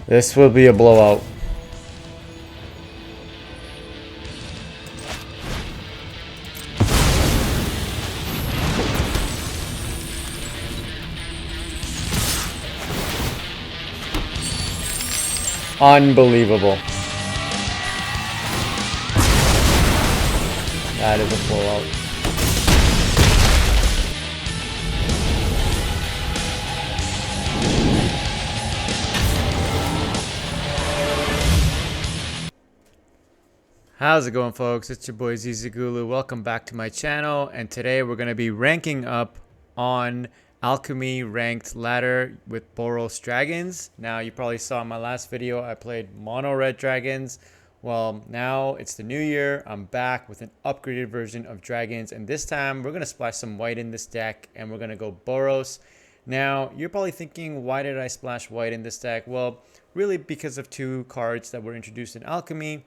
This will be a blowout. Unbelievable. That is a blowout. How's it going, folks? It's your boy Zizagulu. Welcome back to my channel, and today we're going to be ranking up on Alchemy ranked ladder with BOROS dragons. Now, you probably saw in my last video I played mono red dragons. Well, now it's the new year. I'm back with an upgraded version of dragons, and this time we're going to splash some white in this deck, and we're going to go BOROS. Now, you're probably thinking, why did I splash white in this deck? Well, really because of two cards that were introduced in Alchemy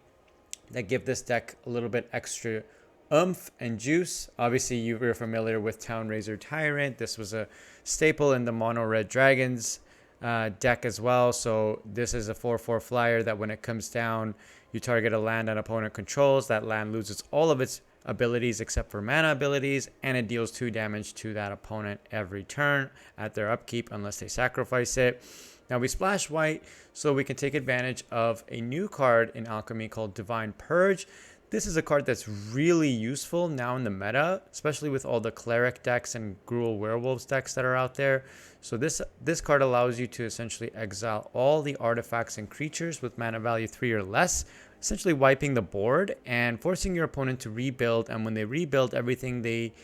that give this deck a little bit extra oomph and juice. Obviously, you're familiar with Town-razer Tyrant. This was a staple in the mono red dragons deck as well. So this is a 4/4 flyer that when it comes down, you target a land an opponent controls. That land loses all of its abilities except for mana abilities, and it deals 2 damage to that opponent every turn at their upkeep unless they sacrifice it. Now, we splash white so we can take advantage of a new card in Alchemy called Divine Purge. This is a card that's really useful now in the meta, especially with all the cleric decks and Gruul werewolves decks that are out there. So this card allows you to essentially exile all the artifacts and creatures with mana value 3 or less, essentially wiping the board and forcing your opponent to rebuild. And when they rebuild, everything they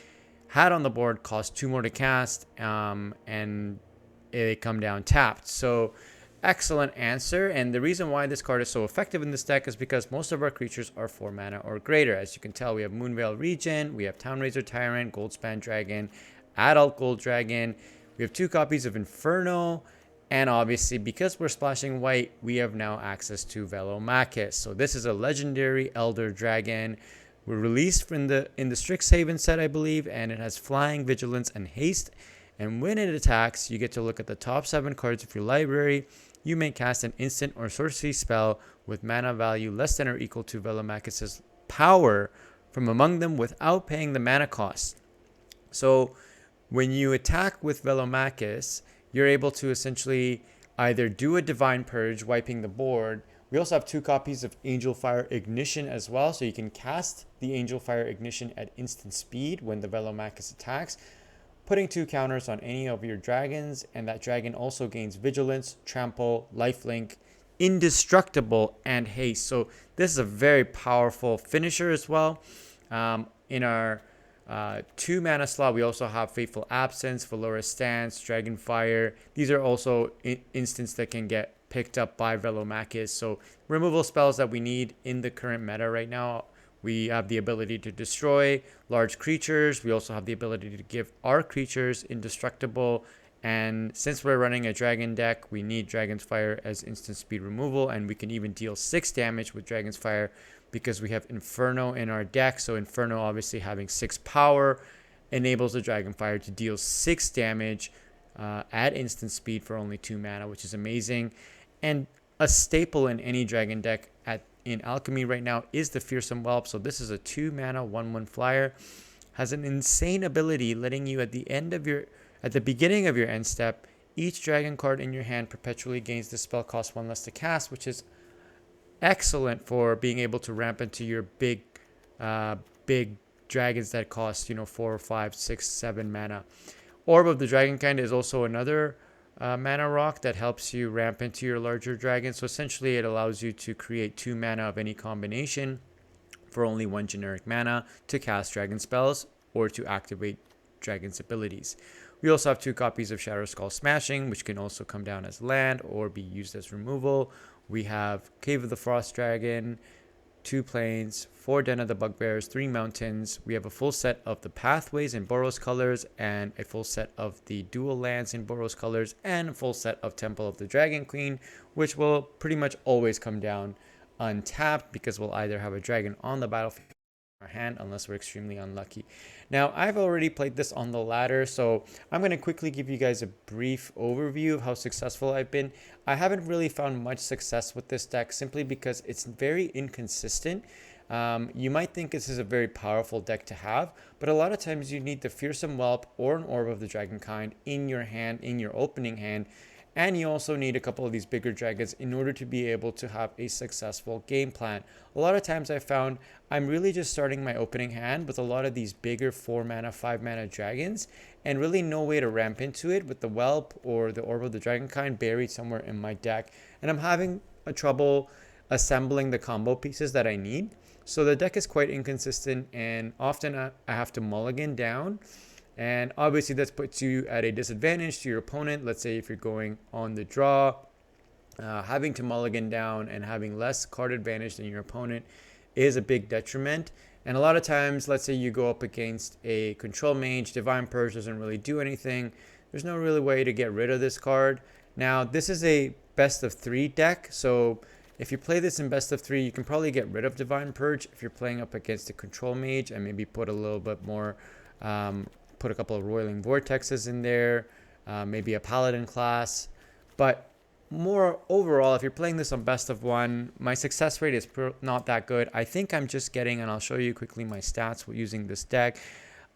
had on the board costs 2 more to cast, and they come down tapped. So excellent answer. And the reason why this card is so effective in this deck is because most of our creatures are 4 mana or greater. As you can tell, we have Moonveil Regent, we have Town-razer Tyrant, A-Goldspan Dragon, Adult Gold Dragon, we have 2 copies of Inferno, and obviously because we're splashing white, we have now access to Velomachus. So this is a legendary Elder Dragon. We're released in the Strixhaven set, I believe, and it has flying, vigilance, and haste. And when it attacks, you get to look at the top 7 cards of your library. You may cast an instant or sorcery spell with mana value less than or equal to Velomachus' power from among them without paying the mana cost. So when you attack with Velomachus, you're able to essentially either do a Divine Purge, wiping the board. We also have 2 copies of Angelfire Ignition as well, so you can cast the Angelfire Ignition at instant speed when the Velomachus attacks, putting 2 counters on any of your dragons, and that dragon also gains vigilance, trample, lifelink, indestructible, and haste. So this is a very powerful finisher as well. In our 2 mana slot, we also have Fateful Absence, Valorous Stance, Dragonfire. These are also instants that can get picked up by Velomachus. So removal spells that we need in the current meta right now. We have the ability to destroy large creatures. We also have the ability to give our creatures indestructible. And since we're running a dragon deck, we need Dragon's Fire as instant speed removal. And we can even deal 6 damage with Dragon's Fire because we have Inferno in our deck. So Inferno, obviously having 6 power, enables the Dragon Fire to deal 6 damage at instant speed for only 2 mana, which is amazing. And a staple in any dragon deck in Alchemy right now is the Fearsome Whelp. So this is a 2 mana 1/1 flyer, has an insane ability letting you at the beginning of your end step, each dragon card in your hand perpetually gains the spell cost 1 less to cast, which is excellent for being able to ramp into your big dragons that cost 4, 5, 6, 7 mana. Orb of the Dragonkind is also another mana rock that helps you ramp into your larger dragon. So essentially it allows you to create 2 mana of any combination for only 1 generic mana to cast dragon spells or to activate dragon's abilities. We also have 2 copies of Shatterskull Smashing, which can also come down as land or be used as removal. We have Cave of the Frost Dragon, 2 plains, 4 Den of the Bugbears, 3 mountains. We have a full set of the pathways in BOROS colors and a full set of the dual lands in BOROS colors and a full set of Temple of the Dragon Queen, which will pretty much always come down untapped because we'll either have a dragon on the battlefield our hand unless we're extremely unlucky. Now, I've already played this on the ladder, so I'm going to quickly give you guys a brief overview of how successful I've been. I haven't really found much success with this deck simply because it's very inconsistent. You might think this is a very powerful deck to have, but a lot of times you need the Fearsome Whelp or an Orb of the Dragonkind in your hand, in your opening hand, and you also need a couple of these bigger dragons in order to be able to have a successful game plan. A lot of times I found I'm really just starting my opening hand with a lot of these bigger 4 mana, 5 mana dragons, and really no way to ramp into it with the Whelp or the Orb of the Dragonkind buried somewhere in my deck. And I'm having a trouble assembling the combo pieces that I need. So the deck is quite inconsistent, and often I have to mulligan down. And obviously that puts you at a disadvantage to your opponent. Let's say if you're going on the draw, having to mulligan down and having less card advantage than your opponent is a big detriment. And a lot of times, let's say you go up against a control mage, Divine Purge doesn't really do anything. There's no really way to get rid of this card. Now, this is a best of 3 deck, so if you play this in best of 3, you can probably get rid of Divine Purge if you're playing up against a control mage and maybe put a little bit more, put a couple of Roiling Vortexes in there, maybe a Paladin Class. But more overall, if you're playing this on best of 1, my success rate is not that good. I think I'm just getting, and I'll show you quickly my stats using this deck.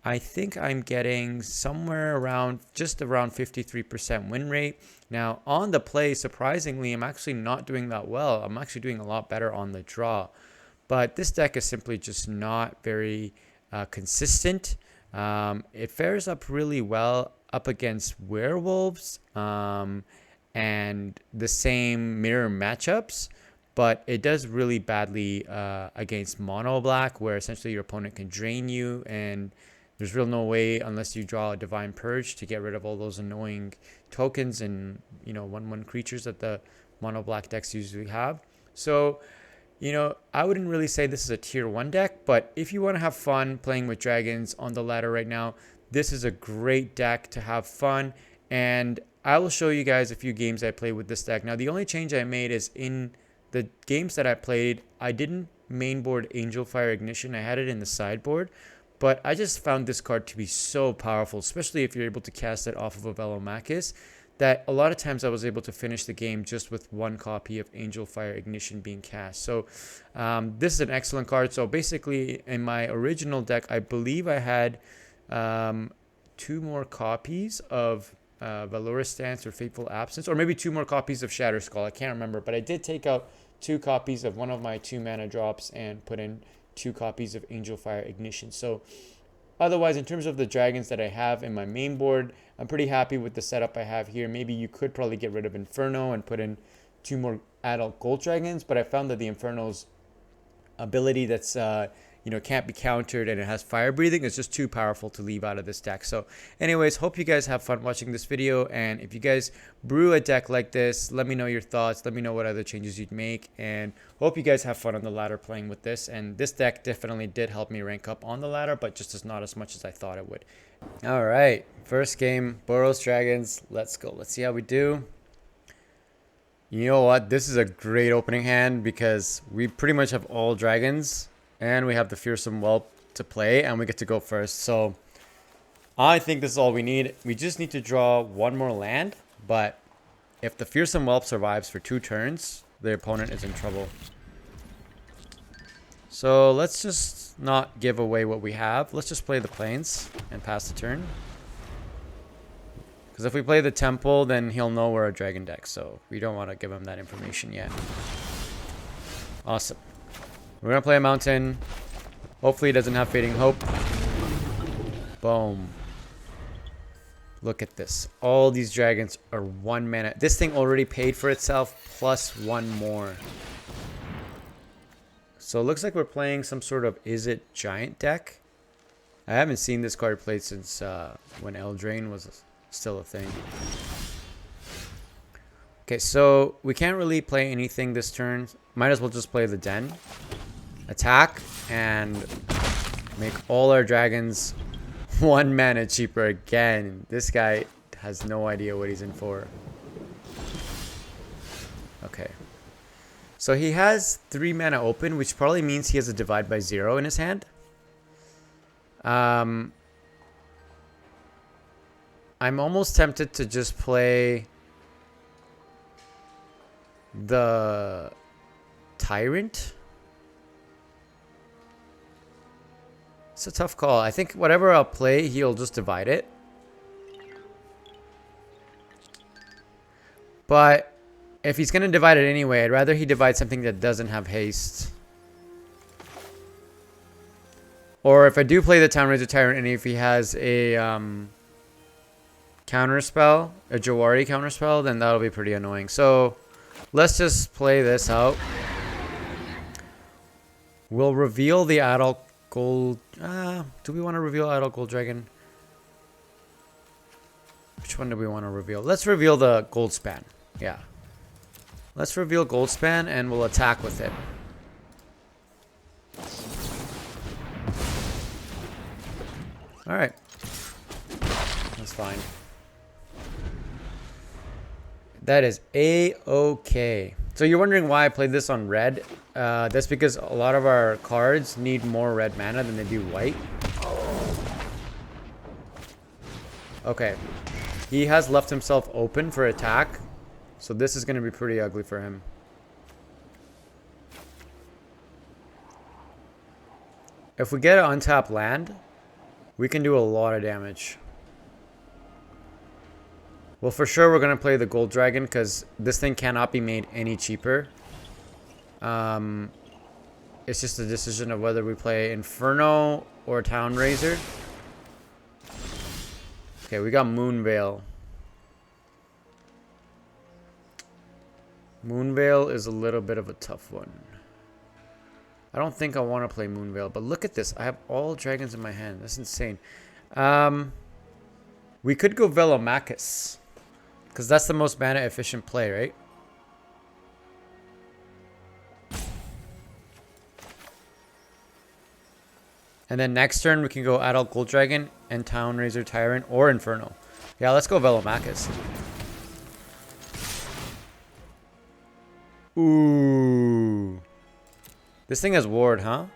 I think I'm getting somewhere around, just around 53% win rate. Now, on the play, surprisingly, I'm actually not doing that well. I'm actually doing a lot better on the draw. But this deck is simply just not very consistent. It fares up really well up against werewolves and the same mirror matchups, but it does really badly against mono black, where essentially your opponent can drain you, and there's real no way unless you draw a Divine Purge to get rid of all those annoying tokens and 1/1 creatures that the mono black decks usually have. So I wouldn't really say this is a tier 1 deck, but if you want to have fun playing with dragons on the ladder right now, this is a great deck to have fun. And I will show you guys a few games I played with this deck. Now, the only change I made is in the games that I played, I didn't mainboard Angelfire Ignition. I had it in the sideboard, but I just found this card to be so powerful, especially if you're able to cast it off of a Velomachus, that a lot of times I was able to finish the game just with 1 copy of Angelfire Ignition being cast. So this is an excellent card. So basically, in my original deck, I believe I had 2 more copies of Valorous Stance or Fateful Absence, or maybe 2 more copies of Shatterskull. I can't remember, but I did take out 2 copies of one of my 2 mana drops and put in 2 copies of Angelfire Ignition. So otherwise, in terms of the dragons that I have in my main board, I'm pretty happy with the setup I have here. Maybe you could probably get rid of Inferno and put in 2 more adult gold dragons, but I found that the Inferno's ability that's can't be countered and it has fire breathing is just too powerful to leave out of this deck. So anyways, hope you guys have fun watching this video, and if you guys brew a deck like this, let me know your thoughts, let me know what other changes you'd make, and hope you guys have fun on the ladder playing with this. And this deck definitely did help me rank up on the ladder, but just not as much as I thought it would. All right, first game, BOROS Dragons. Let's go. Let's see how we do. You know what? This is a great opening hand because we pretty much have all dragons, and we have the Fearsome Whelp to play, and we get to go first. So I think this is all we need. We just need to draw 1 more land, but if the Fearsome Whelp survives for 2 turns, the opponent is in trouble. So let's just not give away what we have. Let's just play the plains and pass the turn. Because if we play the temple, then he'll know we're a dragon deck, so we don't want to give him that information yet. Awesome. We're going to play a mountain. Hopefully he doesn't have Fading Hope. Boom. Look at this. All these dragons are 1 mana. This thing already paid for itself plus 1 more. So it looks like we're playing some sort of Is It Giant deck. I haven't seen this card played since when Eldraine was still a thing. Okay, so we can't really play anything this turn. Might as well just play the Den. Attack and make all our dragons 1 mana cheaper again. This guy has no idea what he's in for. Okay. So he has 3 mana open, which probably means he has a Divide by 0 in his hand. I'm almost tempted to just play the Tyrant. It's a tough call. I think whatever I'll play, he'll just divide it. But if he's going to divide it anyway, I'd rather he divide something that doesn't have haste. Or if I do play the Town-razer Tyrant and if he has a counterspell, a Jawari counterspell, then that'll be pretty annoying. So let's just play this out. We'll reveal the adult gold. Do we want to reveal adult gold dragon? Which one do we want to reveal? Let's reveal the Goldspan. Yeah. Let's reveal Goldspan and we'll attack with it. Alright. That's fine. That is A-okay. So you're wondering why I played this on red. That's because a lot of our cards need more red mana than they do white. Okay. He has left himself open for attack. So this is going to be pretty ugly for him. If we get an untapped land, we can do a lot of damage. Well, for sure we're going to play the gold dragon because this thing cannot be made any cheaper. It's just a decision of whether we play Inferno or Town-razer. Okay, we got Moonveil. Moonveil is a little bit of a tough one. I don't think I want to play Moonveil, but look at this. I have all dragons in my hand. That's insane. We could go Velomachus, because that's the most mana efficient play, right? And then next turn we can go Adult Gold Dragon and Town-razer Tyrant or Inferno. Yeah, let's go Velomachus. Ooh. This thing has ward, huh?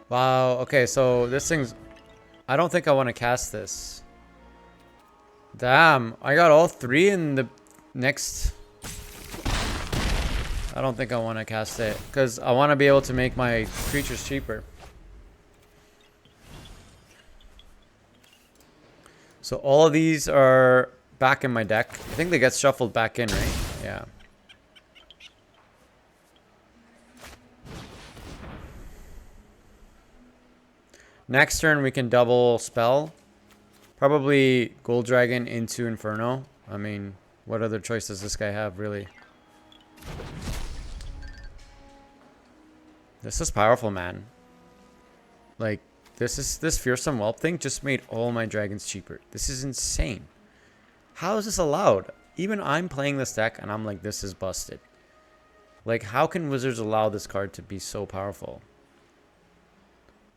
Wow, okay, so this thing's... I don't think I want to cast this. Damn, I got all three in the next... I don't think I want to cast it, because I want to be able to make my creatures cheaper. So all of these are back in my deck. I think they get shuffled back in, right? Yeah. Next turn we can double spell. Probably Gold Dragon into Inferno. I mean, what other choice does this guy have, really? This is powerful, man. Like, this Fearsome Whelp thing just made all my dragons cheaper. This is insane. How is this allowed? Even I'm playing this deck and I'm like, this is busted. Like, how can Wizards allow this card to be so powerful?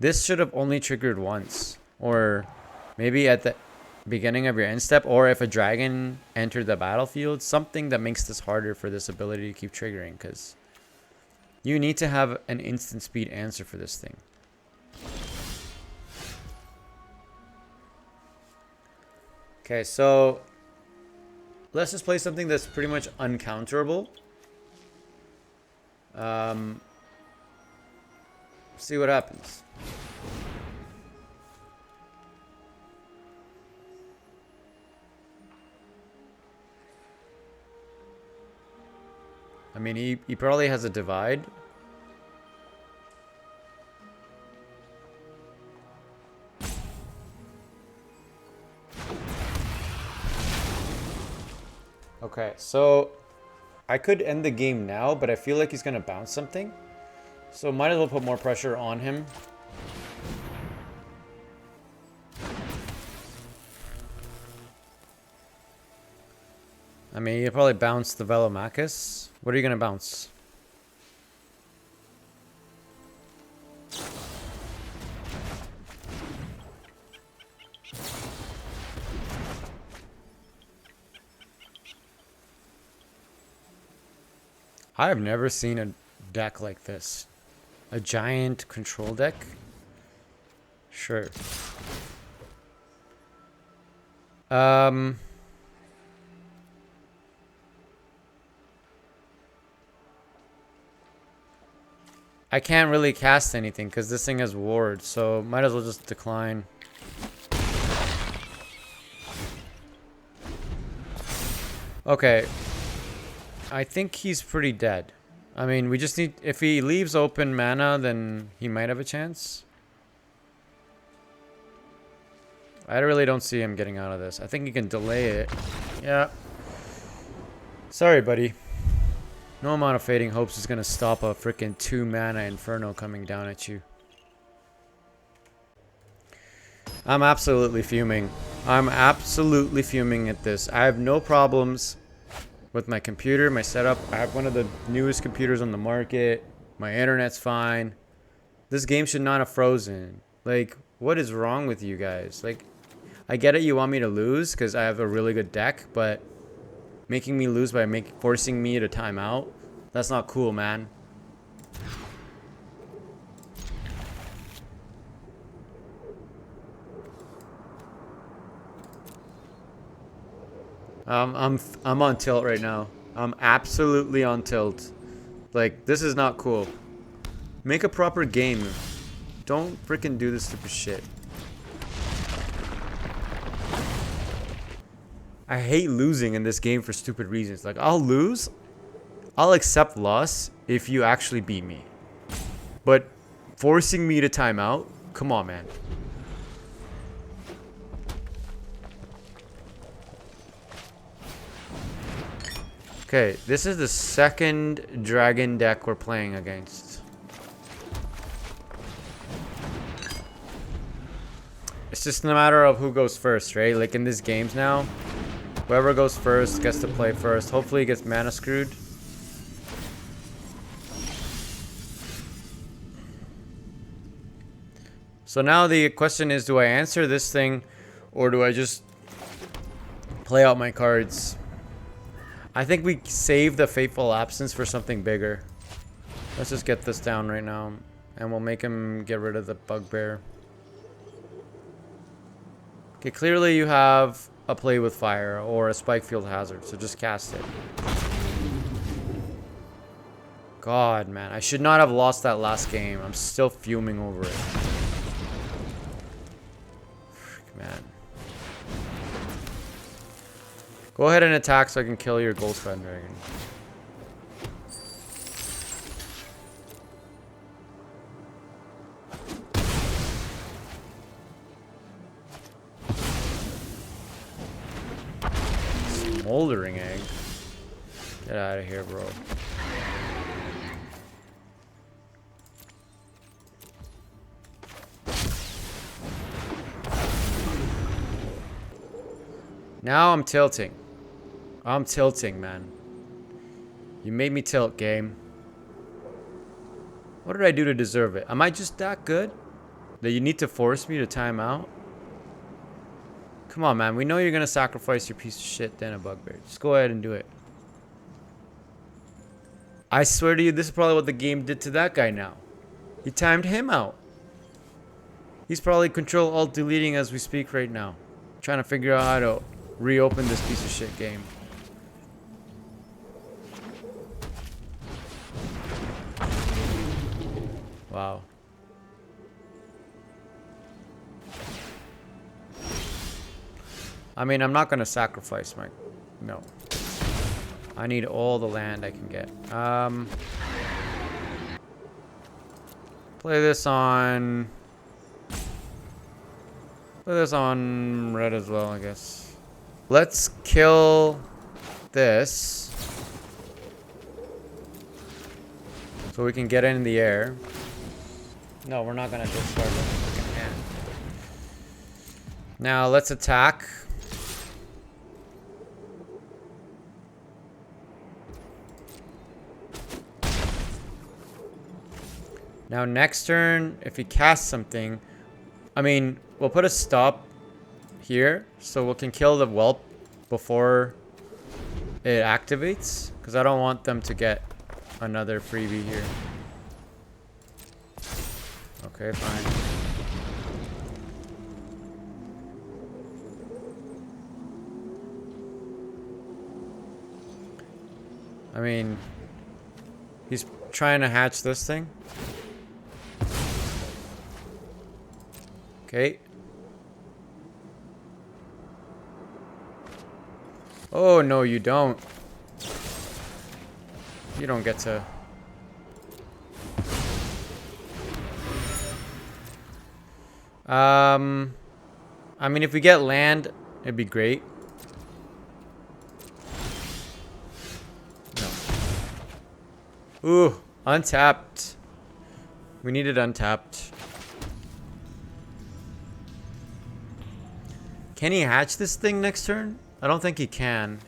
This should have only triggered once. Or maybe at the beginning of your end step. Or if a dragon entered the battlefield. Something that makes this harder for this ability to keep triggering. Because you need to have an instant speed answer for this thing. Okay, so let's just play something that's pretty much uncounterable. See what happens. I mean, he probably has a divide. Okay, so I could end the game now, but I feel like he's going to bounce something. So might as well put more pressure on him. I mean, he'll probably bounce the Velomachus. What are you going to bounce? I have never seen a deck like this. A giant control deck? Sure. I can't really cast anything because this thing has ward, so might as well just decline. Okay. I think he's pretty dead. I mean, we just need... If he leaves open mana, then he might have a chance. I really don't see him getting out of this. I think he can delay it. Yeah. Sorry, buddy. No amount of Fading Hopes is going to stop a freaking 2-mana Inferno coming down at you. I'm absolutely fuming. I'm absolutely fuming at this. I have no problems with my computer, my setup. I have one of the newest computers on the market. My internet's fine. This game should not have frozen. Like, what is wrong with you guys? Like, I get it, you want me to lose because I have a really good deck, but making me lose by forcing me to time out, that's not cool, man. I'm on tilt right now. I'm absolutely on tilt. Like, this is not cool. Make a proper game. Don't freaking do this stupid shit. I hate losing in this game for stupid reasons. Like, I'll lose. I'll accept loss if you actually beat me. But forcing me to time out? Come on, man. Okay, this is the second dragon deck we're playing against. It's just a matter of who goes first, right? Like in these games now, whoever goes first gets to play first. Hopefully he gets mana screwed. So now the question is, do I answer this thing or do I just play out my cards? I think we save the Fateful Absence for something bigger. Let's just get this down right now. And we'll make him get rid of the Bugbear. Okay, clearly you have a Play with Fire or a Spikefield Hazard, so just cast it. God, man. I should not have lost that last game. I'm still fuming over it. Frick, man. Go ahead and attack so I can kill your A-Goldspan Dragon. Smoldering Egg. Get out of here, bro. Now I'm tilting. I'm tilting, man. You made me tilt, game. What did I do to deserve it? Am I just that good that you need to force me to time out? Come on, man. We know you're going to sacrifice your piece of shit then a Bugbear. Just go ahead and do it. I swear to you, this is probably what the game did to that guy now. He timed him out. He's probably Control-Alt-Deleting as we speak right now. Trying to figure out how to reopen this piece of shit game. Wow. I mean, I'm not going to sacrifice my... No. I need all the land I can get. Play this on... Play this on red as well, I guess. Let's kill this. So we can get it in the air. No, we're not going to discard the freaking hand. Now, let's attack. Now, next turn, if he casts something... I mean, we'll put a stop here. So we can kill the Whelp before it activates. Because I don't want them to get another freebie here. Okay, fine. I mean, he's trying to hatch this thing. Okay. Oh, no, you don't. You don't get to... I mean, if we get land, it'd be great. No. Ooh, untapped. We needed untapped. Can he hatch this thing next turn? I don't think he can.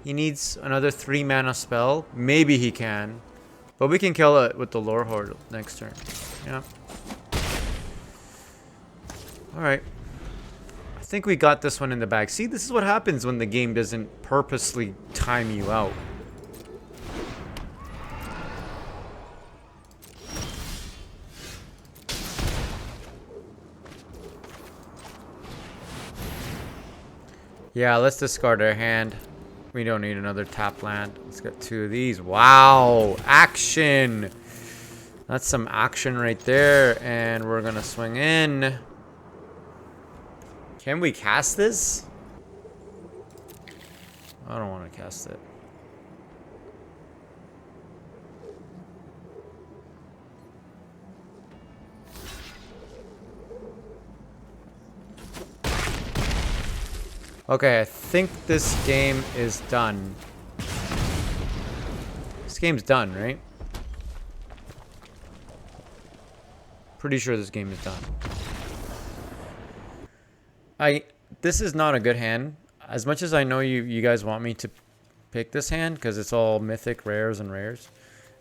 He needs another 3 mana spell. Maybe he can. But we can kill it with the Lorehold next turn. Yeah. Alright. I think we got this one in the bag. See, this is what happens when the game doesn't purposely time you out. Yeah, let's discard our hand. We don't need another tap land. Let's get 2 of these. Wow! Action! That's some action right there. And we're gonna swing in. Can we cast this? I don't want to cast it. Okay, I think this game is done. This game's done, right? Pretty sure this game is done. This is not a good hand. As much as I know you guys want me to pick this hand, because it's all mythic rares and rares,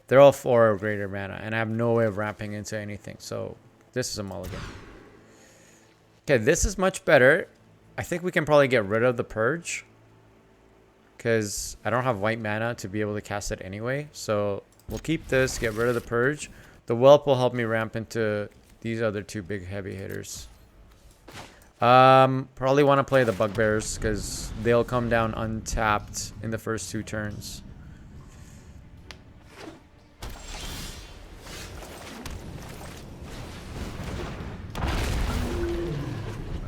they're all 4 or greater mana, and I have no way of ramping into anything. So this is a mulligan. Okay, this is much better. I think we can probably get rid of the Purge, because I don't have white mana to be able to cast it anyway. So we'll keep this, get rid of the Purge. The Whelp will help me ramp into these other 2 big heavy hitters. Probably want to play the Bugbears, because they'll come down untapped in the first 2 turns.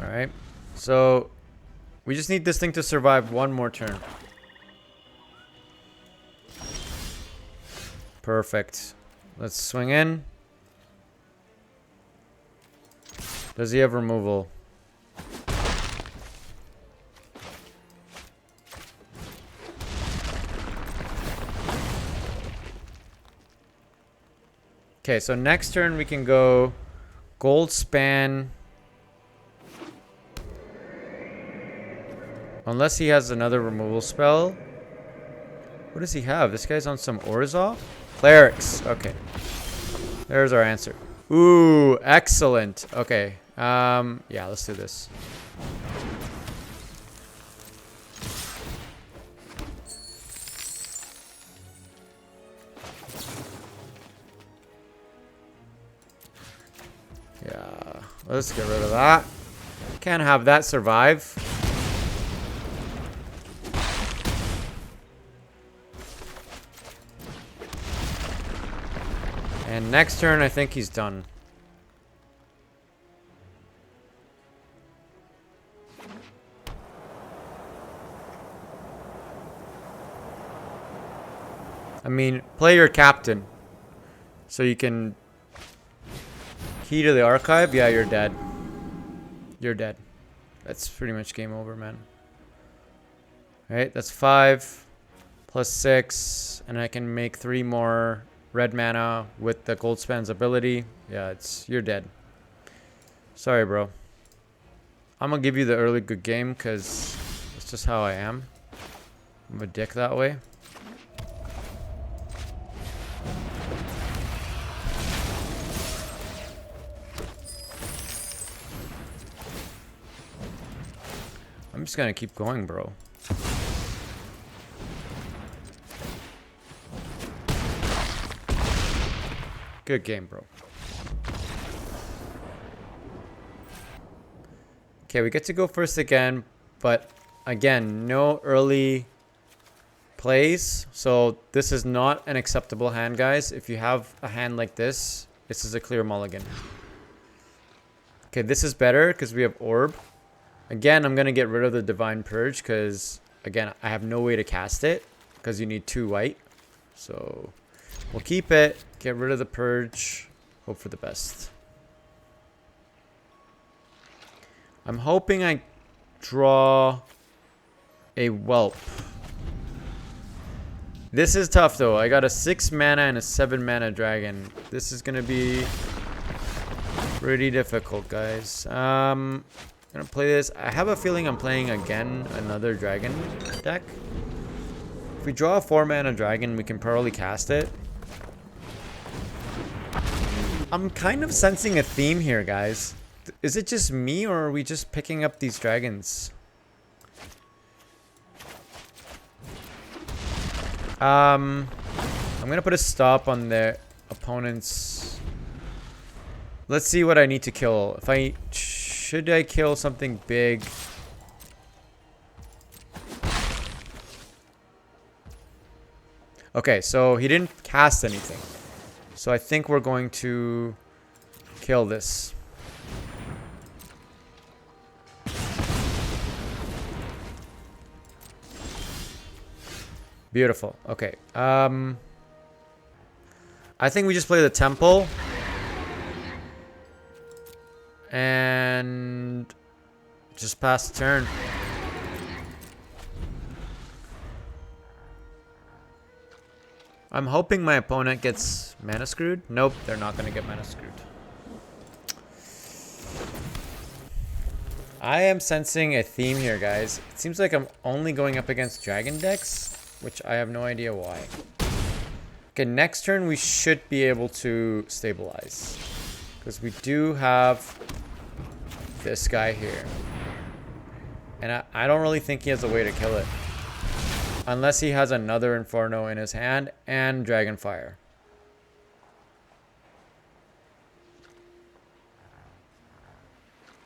Alright. So, we just need this thing to survive 1 more turn. Perfect. Let's swing in. Does he have removal? Okay, so next turn we can go Goldspan. Unless he has another removal spell. What does he have? This guy's on some Orzhov? Clerics. Okay. There's our answer. Ooh, excellent. Okay. Yeah, let's do this. Yeah, let's get rid of that. Can't have that survive. And next turn, I think he's done. I mean, play your captain. So you can... Key to the archive? Yeah, you're dead. You're dead. That's pretty much game over, man. Alright, that's 5 plus 6. And I can make 3 more red mana with the Goldspan's ability. Yeah, you're dead. Sorry, bro. I'm gonna give you the early good game because it's just how I am. I'm a dick that way. I'm just gonna keep going, bro. Good game, bro. Okay, we get to go first again, but again, no early plays. So this is not an acceptable hand, guys. If you have a hand like this is a clear mulligan. Okay, this is better because we have Orb. Again, I'm going to get rid of the Divine Purge because, again, I have no way to cast it because you need 2 white. So we'll keep it, get rid of the Purge, hope for the best. I'm hoping I draw a Whelp. This is tough though. I got a 6 mana and a 7 mana dragon. This is going to be pretty difficult, guys. I'm going to play this. I have a feeling I'm playing again another dragon deck. If we draw a 4 mana dragon, we can probably cast it. I'm kind of sensing a theme here, guys. Is it just me or are we just picking up these dragons? I'm gonna put a stop on their opponent's. Let's see what I need to kill. Should I kill something big? Okay, so he didn't cast anything. So I think we're going to kill this. Beautiful. Okay. I think we just play the temple. And just pass the turn. I'm hoping my opponent gets mana screwed. Nope, they're not going to get mana screwed. I am sensing a theme here, guys. It seems like I'm only going up against dragon decks, which I have no idea why. Okay, next turn we should be able to stabilize. Because we do have this guy here. And I don't really think he has a way to kill it. Unless he has another Inferno in his hand and Dragonfire.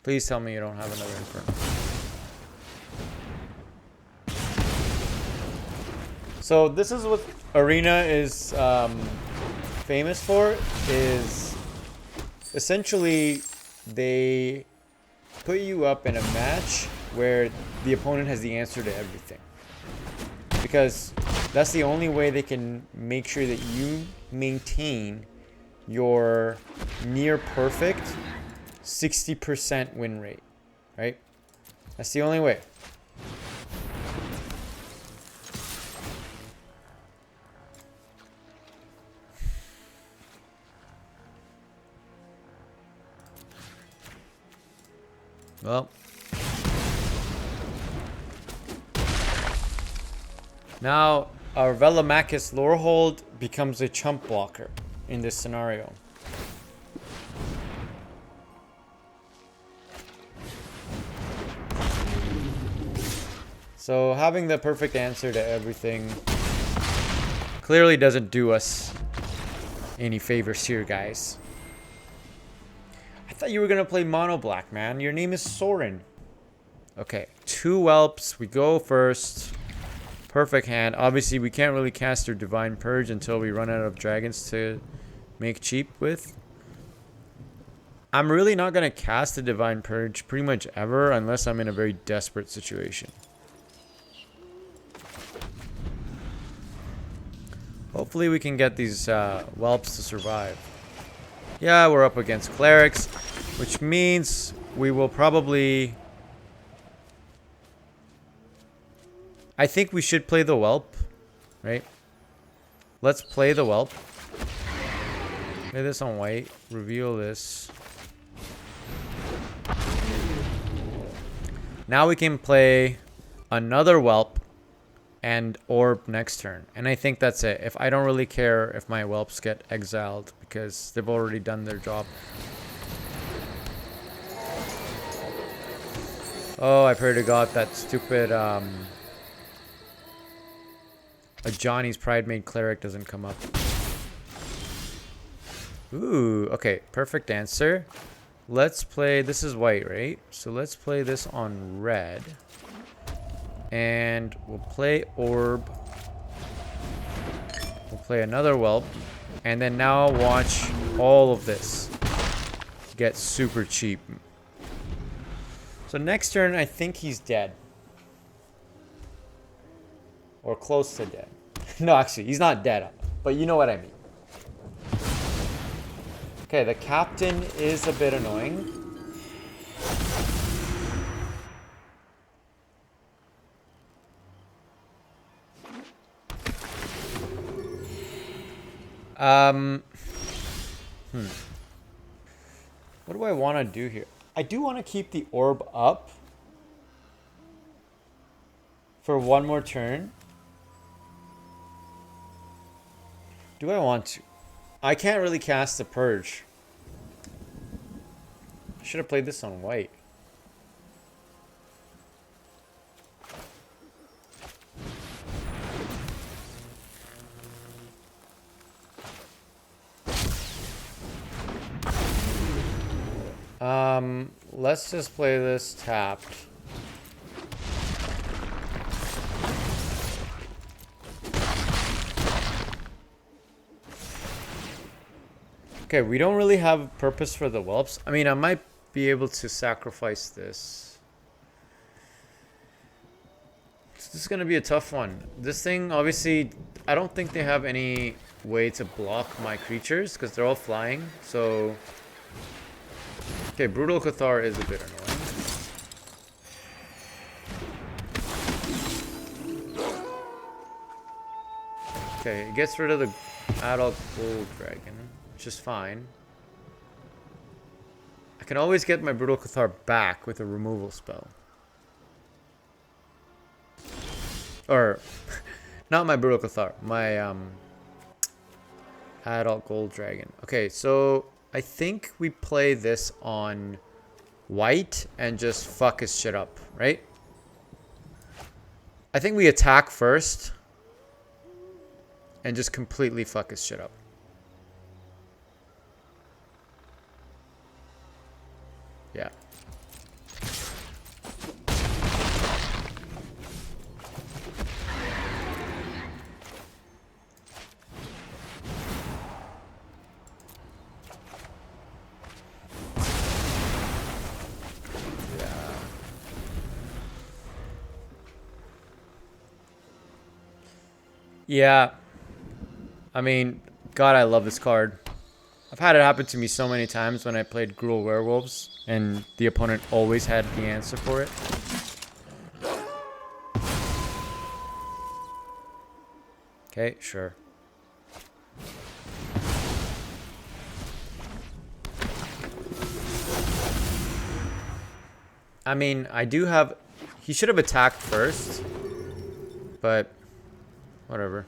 Please tell me you don't have another Inferno. So this is what Arena is famous for, is essentially they put you up in a match where the opponent has the answer to everything. Because that's the only way they can make sure that you maintain your near perfect 60% win rate, right? That's the only way. Well, now our Velomachus Lorehold becomes a chump blocker in this scenario. So having the perfect answer to everything clearly doesn't do us any favors here, guys. I thought you were going to play mono black, man. Your name is Soren. Okay, 2 whelps. We go first. Perfect hand. Obviously, we can't really cast our Divine Purge until we run out of dragons to make cheap with. I'm really not going to cast the Divine Purge pretty much ever unless I'm in a very desperate situation. Hopefully we can get these whelps to survive. Yeah, we're up against clerics, which means we will probably... I think we should play the whelp, right? Let's play the whelp. Play this on white. Reveal this. Now we can play another whelp and orb next turn. And I think that's it. If I don't really care if my whelps get exiled because they've already done their job. Oh, I pray to God that stupid a Johnny's Pride Made Cleric doesn't come up. Ooh, okay, perfect answer. Let's play, this is white, right? So let's play this on red. And we'll play Orb. We'll play another Whelp. And then now watch all of this get super cheap. So next turn, I think he's dead. Or close to dead. No, actually, he's not dead. But you know what I mean. Okay, the captain is a bit annoying. What do I want to do here? I do want to keep the orb up for one more turn. Do I want to? I can't really cast the Purge. I should have played this on white. Let's just play this tapped. Okay, we don't really have a purpose for the whelps. I mean, I might be able to sacrifice this. This is going to be a tough one. This thing, obviously, I don't think they have any way to block my creatures because they're all flying. So, okay, Brutal Cathar is a bit annoying. Okay, it gets rid of the Adult Gold Dragon, which is fine. I can always get my Brutal Cathar back with a removal spell. Or, not my Brutal Cathar, my Adult Gold Dragon. Okay, so I think we play this on white and just fuck his shit up, right? I think we attack first and just completely fuck his shit up. Yeah. Yeah. I mean, God, I love this card. I've had it happen to me so many times when I played Gruul Werewolves, and the opponent always had the answer for it. Okay, sure. I mean, I do have... He should have attacked first, but whatever.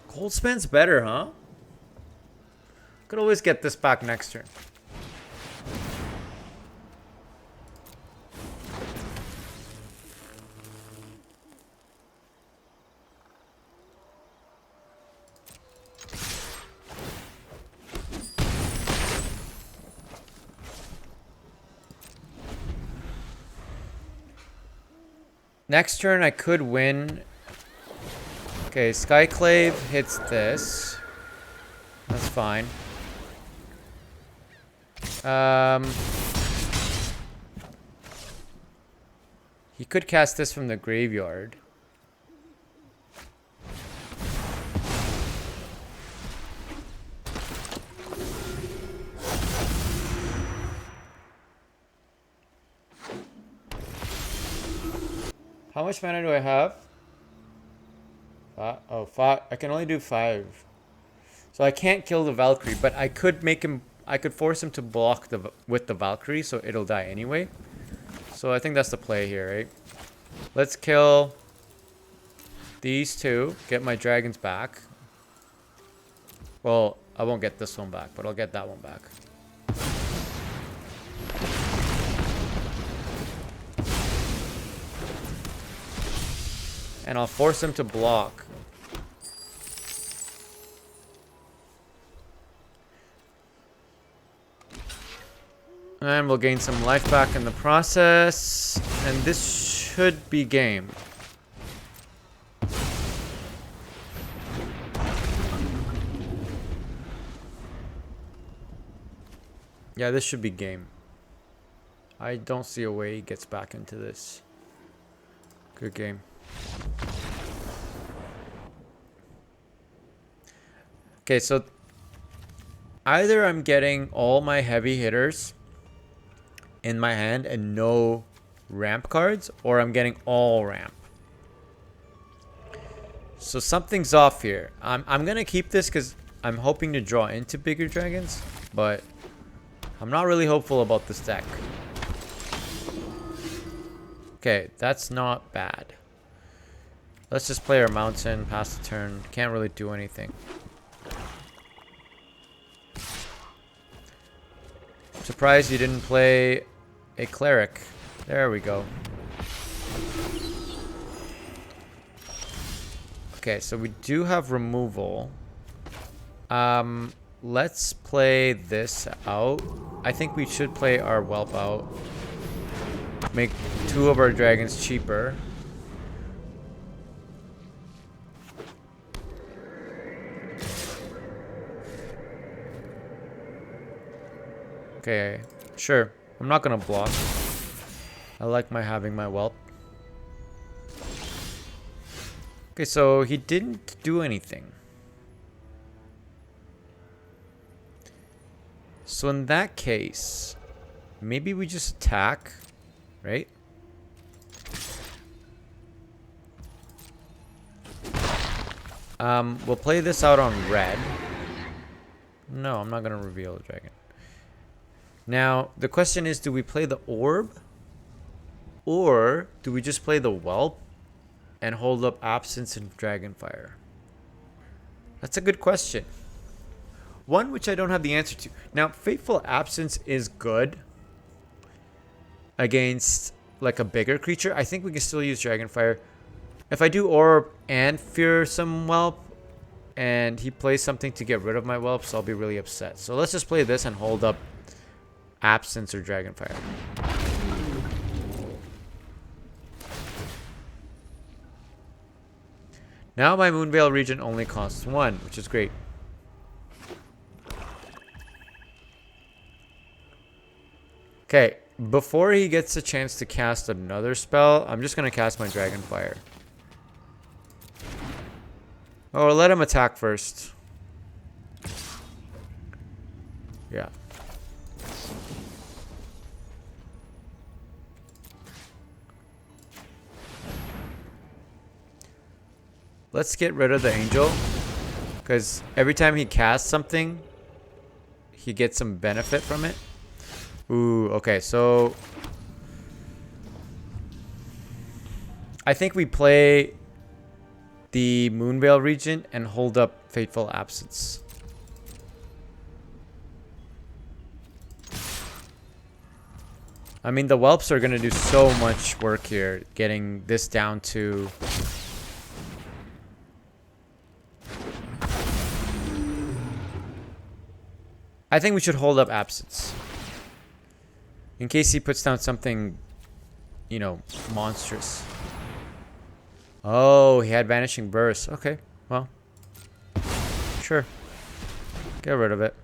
Goldspan's better, huh? Could always get this back next turn. Next turn I could win. Okay, Skyclave hits this. That's fine. He could cast this from the graveyard. How much mana do I have? Oh, 5. I can only do 5. So I can't kill the Valkyrie, but I could make him... I could force him to block with the Valkyrie, so it'll die anyway. So I think that's the play here, right? Let's kill these two. Get my dragons back. Well, I won't get this one back, but I'll get that one back. and I'll force him to block. And we'll gain some life back in the process. And this should be game. Yeah, this should be game. I don't see a way he gets back into this. Good game. Okay, so either I'm getting all my heavy hitters in my hand and no ramp cards, or I'm getting all ramp. So something's off here. I'm gonna keep this because I'm hoping to draw into bigger dragons, but I'm not really hopeful about this deck. Okay, that's not bad. Let's just play our mountain, pass the turn. Can't really do anything. Surprised you didn't play a cleric. There we go. Okay, so we do have removal. Let's play this out. I think we should play our whelp out. Make 2 of our dragons cheaper. Okay, sure. I'm not gonna block. I like having my whelp. Okay, so he didn't do anything. So in that case, maybe we just attack, right? We'll play this out on red. No, I'm not gonna reveal the dragon. Now, the question is, do we play the orb? Or do we just play the whelp and hold up Absence and Dragonfire? That's a good question. One which I don't have the answer to. Now, Fateful Absence is good against like a bigger creature. I think we can still use Dragonfire. If I do Orb and Fearsome Whelp and he plays something to get rid of my whelps, I'll be really upset. So let's just play this and hold up Absence or Dragonfire. Now my Moonveil Regent only costs 1, which is great. Okay, before he gets a chance to cast another spell, I'm just going to cast my Dragonfire. Oh, let him attack first. Yeah. Let's get rid of the angel, because every time he casts something, he gets some benefit from it. Ooh, okay, so I think we play the Moonveil Regent and hold up Fateful Absence. I mean, the whelps are going to do so much work here, getting this down to... I think we should hold up Absence. In case he puts down something, you know, monstrous. Oh, he had Vanishing Burst. Okay, well. Sure. Get rid of it.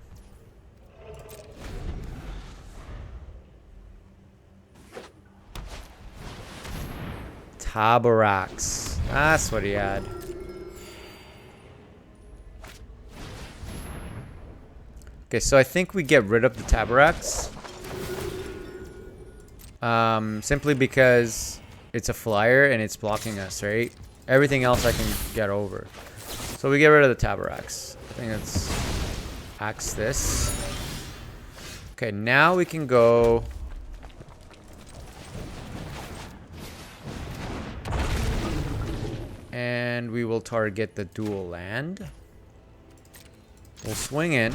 Taborax. That's what he had. Okay, so I think we get rid of the Taborax. Simply because it's a flyer and it's blocking us, right? Everything else I can get over. So we get rid of the Taborax. I think let's axe this. Okay, now we can go... And we will target the dual land. We'll swing in.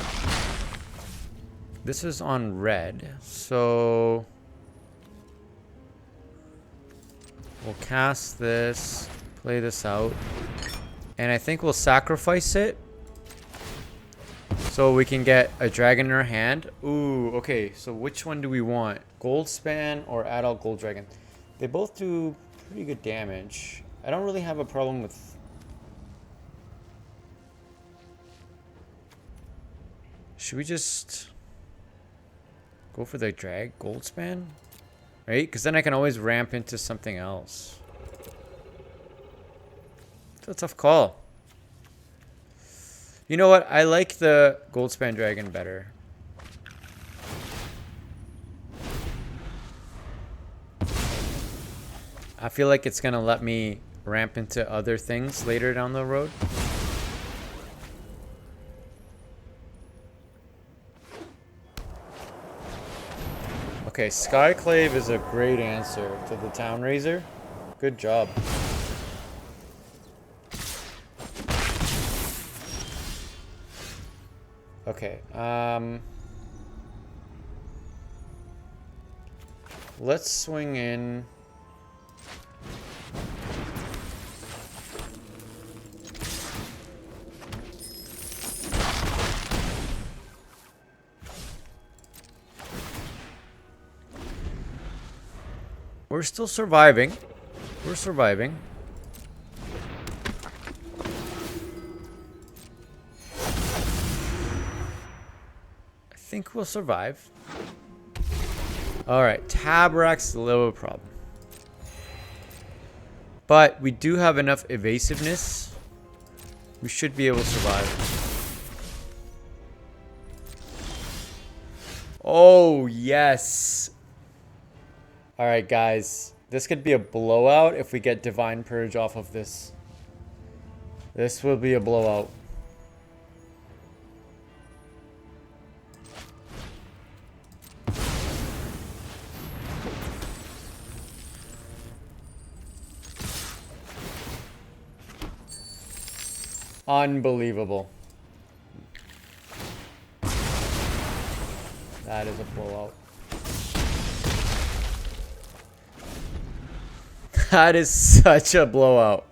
This is on red, so... We'll cast this, Play this out. And I think we'll sacrifice it. So we can get a dragon in our hand. Ooh, okay. So which one do we want? Goldspan or Adult Gold Dragon? They both do pretty good damage. I don't really have a problem with... Should we just go for the Goldspan? Right? Because then I can always ramp into something else. It's a tough call. You know what? I like the Goldspan Dragon better. I feel like it's going to let me ramp into other things later down the road. Okay, Skyclave is a great answer to the Town-razer. Good job. Okay, let's swing in. We're still surviving. We're surviving. I think we'll survive. Alright, Tabrak's a little problem. But we do have enough evasiveness. We should be able to survive. Oh, yes. Alright, guys. This could be a blowout if we get Divine Purge off of this. This will be a blowout. Unbelievable. That is a blowout. That is such a blowout.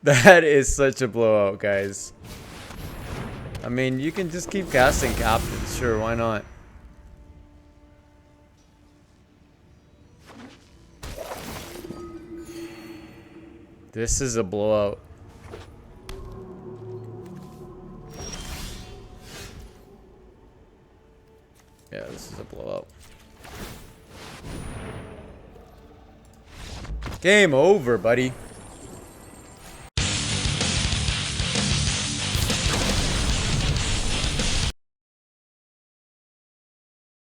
That is such a blowout, guys. I mean, you can just keep casting captains. Sure, why not? This is a blowout. Yeah, this is a blowout. Game over, buddy.